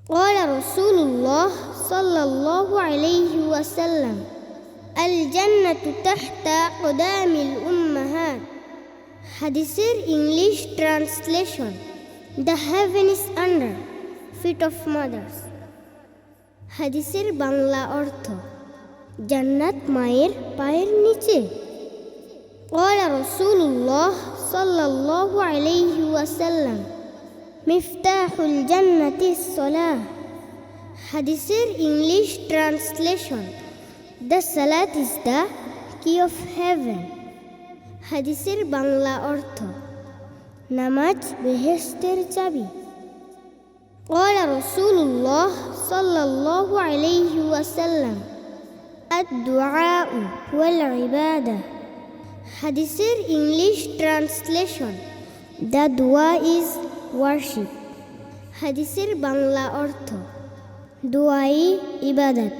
قال رسول الله صلى الله عليه وسلم الجنة تحت أقدام الأمهات হাদিসের English translation the heaven is under feet of mothers. হাদিসের বাংলা অর্থ জান্নাত মায়ের পায়ের নিচে। قال رسول الله صلى الله عليه وسلم مفتاح الجنة الصلاة হাদিসের ইংলিশ ট্রান্সলেশন দ্য সালাত ইজ দ্য কি অফ হেভেন। হাদিসের বাংলা অর্থ নামাজ বেহেশতের চাবি। قال رسول الله صلى الله عليه وسلم الدعاء والعبادة হাদিসের ইংলিশ ট্রান্সলেশন দ্য দোয়া ইজ ওয়ার্শিপ। হাদিসের বাংলা অর্থ দোয়াই ইবাদত।